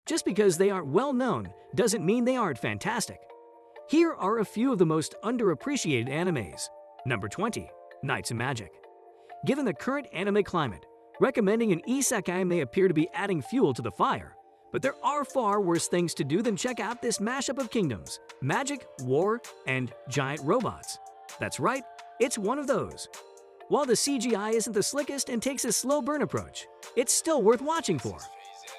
Just because they aren't well known doesn't mean they aren't fantastic. Here are a few of the most underappreciated animes. Number 20. Knights of Magic. Given the current anime climate, recommending an isekai may appear to be adding fuel to the fire, but there are far worse things to do than check out this mashup of kingdoms, magic, war, and giant robots. That's right, it's one of those. While the CGI isn't the slickest and takes a slow burn approach, it's still worth watching for.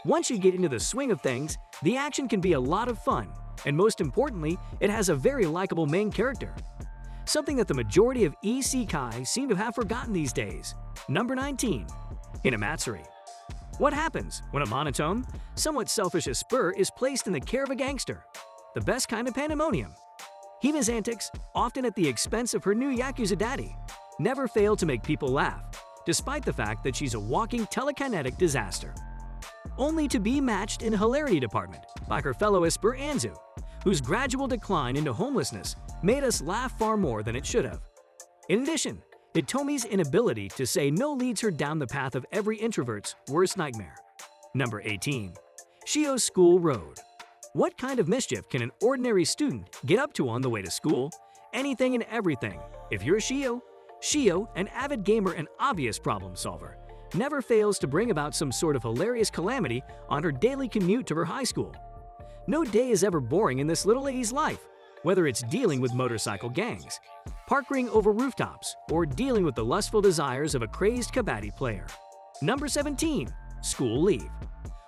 Once you get into the swing of things, the action can be a lot of fun, and most importantly, it has a very likable main character. Something that the majority of isekai seem to have forgotten these days. Number 19. Hinamatsuri. What happens when a monotone, somewhat selfish Esper is placed in the care of a gangster? The best kind of pandemonium. Hima's antics, often at the expense of her new Yakuza daddy, never fail to make people laugh, despite the fact that she's a walking telekinetic disaster. Only to be matched in hilarity department by her fellow Esper Anzu, whose gradual decline into homelessness made us laugh far more than it should have. In addition, Itomi's inability to say no leads her down the path of every introvert's worst nightmare. Number 18. Shio's School Road. What kind of mischief can an ordinary student get up to on the way to school? Anything and everything. If you're Shio, an avid gamer and obvious problem solver, never fails to bring about some sort of hilarious calamity on her daily commute to her high school. No day is ever boring in this little lady's life, whether it's dealing with motorcycle gangs, parkouring over rooftops, or dealing with the lustful desires of a crazed kabaddi player. Number 17. School Leave.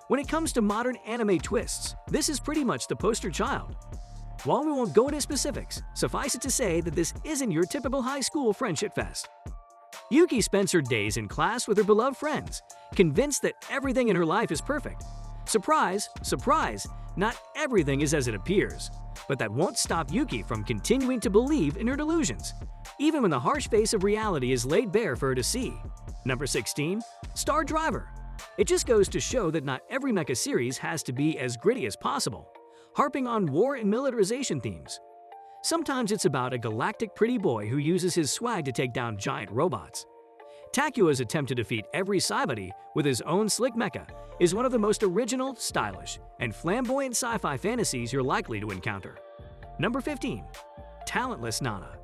When it comes to modern anime twists, this is pretty much the poster child. While we won't go into specifics, suffice it to say that this isn't your typical high school friendship fest. Yuki spends her days in class with her beloved friends, convinced that everything in her life is perfect. Surprise, surprise, not everything is as it appears. But that won't stop Yuki from continuing to believe in her delusions, even when the harsh face of reality is laid bare for her to see. Number 16. Star Driver. It just goes to show that not every mecha series has to be as gritty as possible, harping on war and militarization themes. Sometimes it's about a galactic pretty boy who uses his swag to take down giant robots. Takua's attempt to defeat every Saibari with his own slick mecha is one of the most original, stylish, and flamboyant sci-fi fantasies you're likely to encounter. Number 15. Talentless Nana.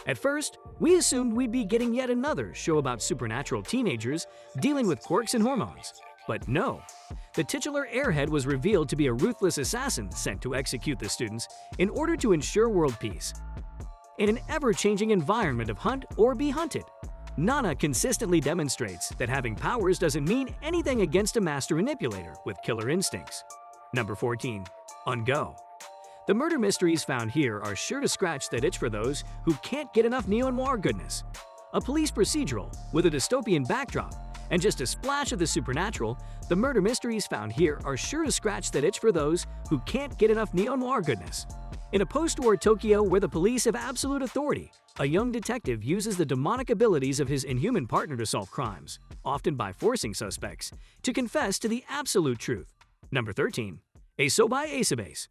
At first, we assumed we'd be getting yet another show about supernatural teenagers dealing with quirks and hormones. But no. The titular airhead was revealed to be a ruthless assassin sent to execute the students in order to ensure world peace. In an ever-changing environment of hunt or be hunted, Nana consistently demonstrates that having powers doesn't mean anything against a master manipulator with killer instincts. Number 14. Ungo. The murder mysteries found here are sure to scratch that itch for those who can't get enough neo-noir goodness. A police procedural with a dystopian backdrop and just a splash of the supernatural, the murder mysteries found here are sure to scratch that itch for those who can't get enough neo-noir goodness. In a post-war Tokyo where the police have absolute authority, a young detective uses the demonic abilities of his inhuman partner to solve crimes, often by forcing suspects to confess to the absolute truth. Number 13. Asobi Asobase.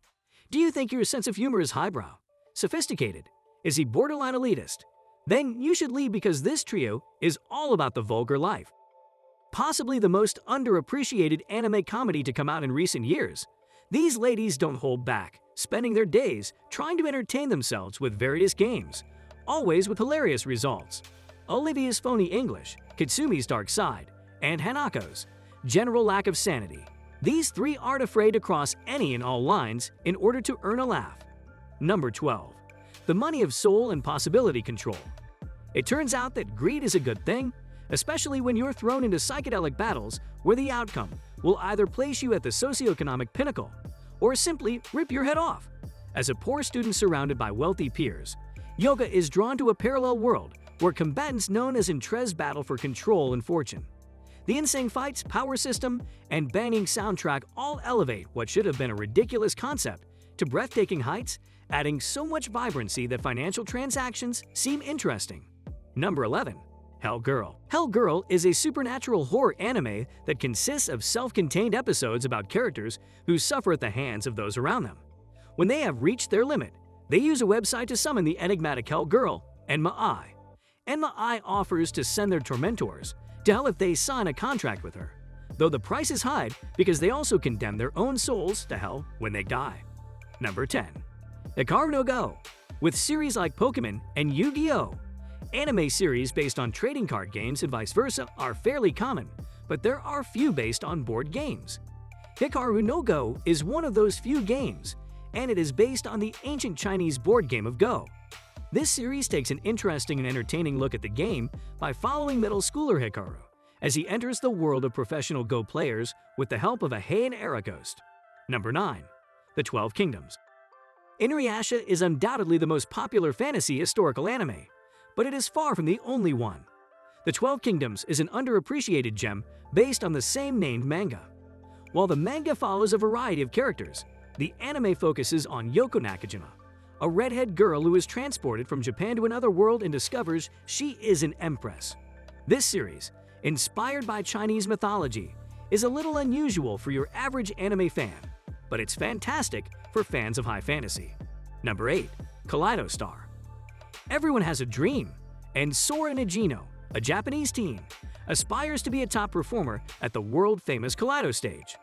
Do you think your sense of humor is highbrow? Sophisticated? Is he borderline elitist? Then you should leave because this trio is all about the vulgar life. Possibly the most underappreciated anime comedy to come out in recent years, these ladies don't hold back, spending their days trying to entertain themselves with various games, always with hilarious results. Olivia's phony English, Katsumi's dark side, and Hanako's general lack of sanity. These three aren't afraid to cross any and all lines in order to earn a laugh. Number 12. The money of soul and possibility control. It turns out that greed is a good thing, especially when you're thrown into psychedelic battles where the outcome will either place you at the socioeconomic pinnacle or simply rip your head off. As a poor student surrounded by wealthy peers, Yoga is drawn to a parallel world where combatants known as Entrez battle for control and fortune. The insane fights, power system, and banging soundtrack all elevate what should have been a ridiculous concept to breathtaking heights, adding so much vibrancy that financial transactions seem interesting. Number 11. Hell Girl. Hell Girl is a supernatural horror anime that consists of self-contained episodes about characters who suffer at the hands of those around them. When they have reached their limit, they use a website to summon the enigmatic Hell Girl, Enma I. Enma I offers to send their tormentors to hell if they sign a contract with her. though the price is high because they also condemn their own souls to hell when they die. Number 10. Hikaru no Go. With series like Pokemon and Yu-Gi-Oh! Anime series based on trading card games and vice versa are fairly common, but there are few based on board games. Hikaru no Go is one of those few games, and it is based on the ancient Chinese board game of Go. This series takes an interesting and entertaining look at the game by following middle schooler Hikaru as he enters the world of professional Go players with the help of a Heian era ghost. Number 9. The 12 Kingdoms. Inuyasha is undoubtedly the most popular fantasy historical anime, but it is far from the only one. The 12 Kingdoms is an underappreciated gem based on the same named manga. While the manga follows a variety of characters, the anime focuses on Yoko Nakajima, a redhead girl who is transported from Japan to another world and discovers she is an empress. This series, inspired by Chinese mythology, is a little unusual for your average anime fan, but it's fantastic for fans of high fantasy. Number 8. Kaleido Star. Everyone has a dream, and Sora Nagino, a Japanese teen, aspires to be a top performer at the world-famous Kaleido stage.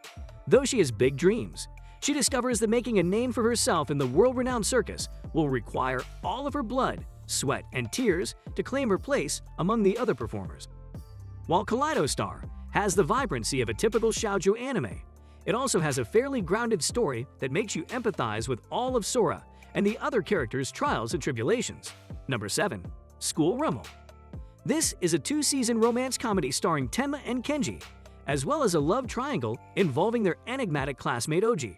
Though she has big dreams, she discovers that making a name for herself in the world-renowned circus will require all of her blood, sweat, and tears to claim her place among the other performers. While Kaleido Star has the vibrancy of a typical shoujo anime, it also has a fairly grounded story that makes you empathize with all of Sora and the other characters' trials and tribulations. Number 7. School Rumble. This is a 2-season romance comedy starring Tenma and Kenji, as well as a love triangle involving their enigmatic classmate Oji.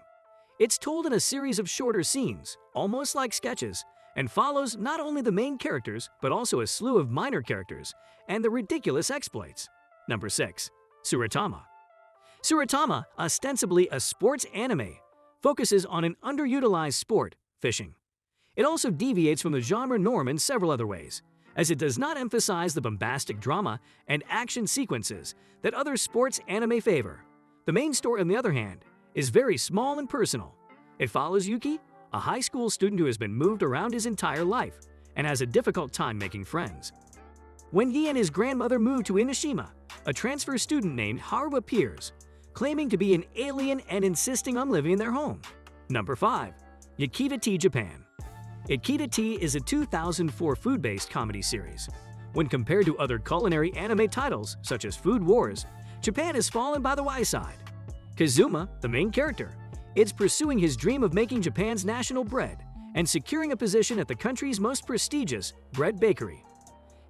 It's told in a series of shorter scenes, almost like sketches, and follows not only the main characters but also a slew of minor characters and their ridiculous exploits. Number 6. Suratama. Suratama, ostensibly a sports anime, focuses on an underutilized sport, fishing. It also deviates from the genre norm in several other ways, as it does not emphasize the bombastic drama and action sequences that other sports anime favor. The main story, on the other hand, is very small and personal. It follows Yuki, a high school student who has been moved around his entire life and has a difficult time making friends. When he and his grandmother move to Inoshima, a transfer student named Haru appears, claiming to be an alien and insisting on living in their home. Number 5. Yakita Tea Japan. Yakita Tea is a 2004 food-based comedy series. When compared to other culinary anime titles such as Food Wars, Japan has fallen by the wayside. Kazuma, the main character, is pursuing his dream of making Japan's national bread and securing a position at the country's most prestigious bread bakery.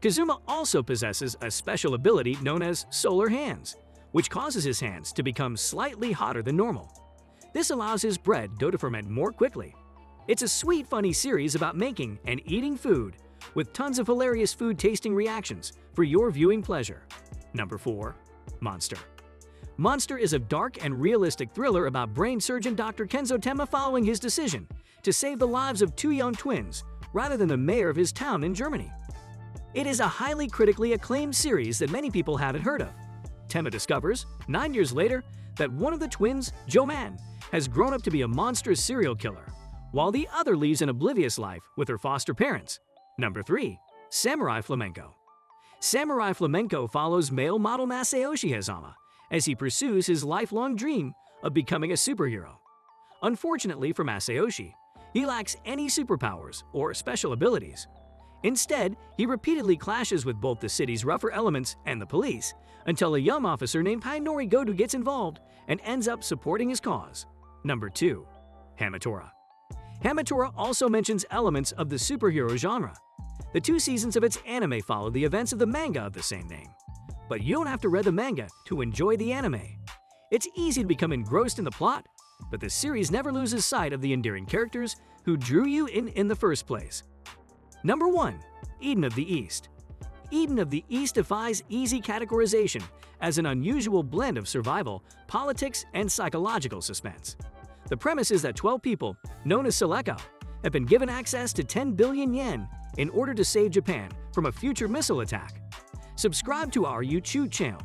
Kazuma also possesses a special ability known as solar hands, which causes his hands to become slightly hotter than normal. This allows his bread dough to ferment more quickly. It's a sweet, funny series about making and eating food, with tons of hilarious food-tasting reactions for your viewing pleasure. Number 4. Monster. Monster is a dark and realistic thriller about brain surgeon Dr. Kenzo Tenma following his decision to save the lives of 2 young twins rather than the mayor of his town in Germany. It is a highly critically acclaimed series that many people haven't heard of. Tenma discovers, 9 years later, that one of the twins, Jo-man, has grown up to be a monstrous serial killer, while the other lives an oblivious life with her foster parents. Number 3. Samurai Flamenco. Samurai Flamenco follows male model Masayoshi Hazama as he pursues his lifelong dream of becoming a superhero. Unfortunately for Masayoshi, he lacks any superpowers or special abilities. Instead, he repeatedly clashes with both the city's rougher elements and the police, until a young officer named Hainori Godu gets involved and ends up supporting his cause. Number 2. Hamatora. Hamatora also mentions elements of the superhero genre. The 2 seasons of its anime follow the events of the manga of the same name. But you don't have to read the manga to enjoy the anime. It's easy to become engrossed in the plot, but the series never loses sight of the endearing characters who drew you in the first place. Number 1. Eden of the East. Eden of the East defies easy categorization as an unusual blend of survival, politics, and psychological suspense. The premise is that 12 people, known as Seleko, have been given access to 10 billion yen in order to save Japan from a future missile attack. Subscribe to our YouTube channel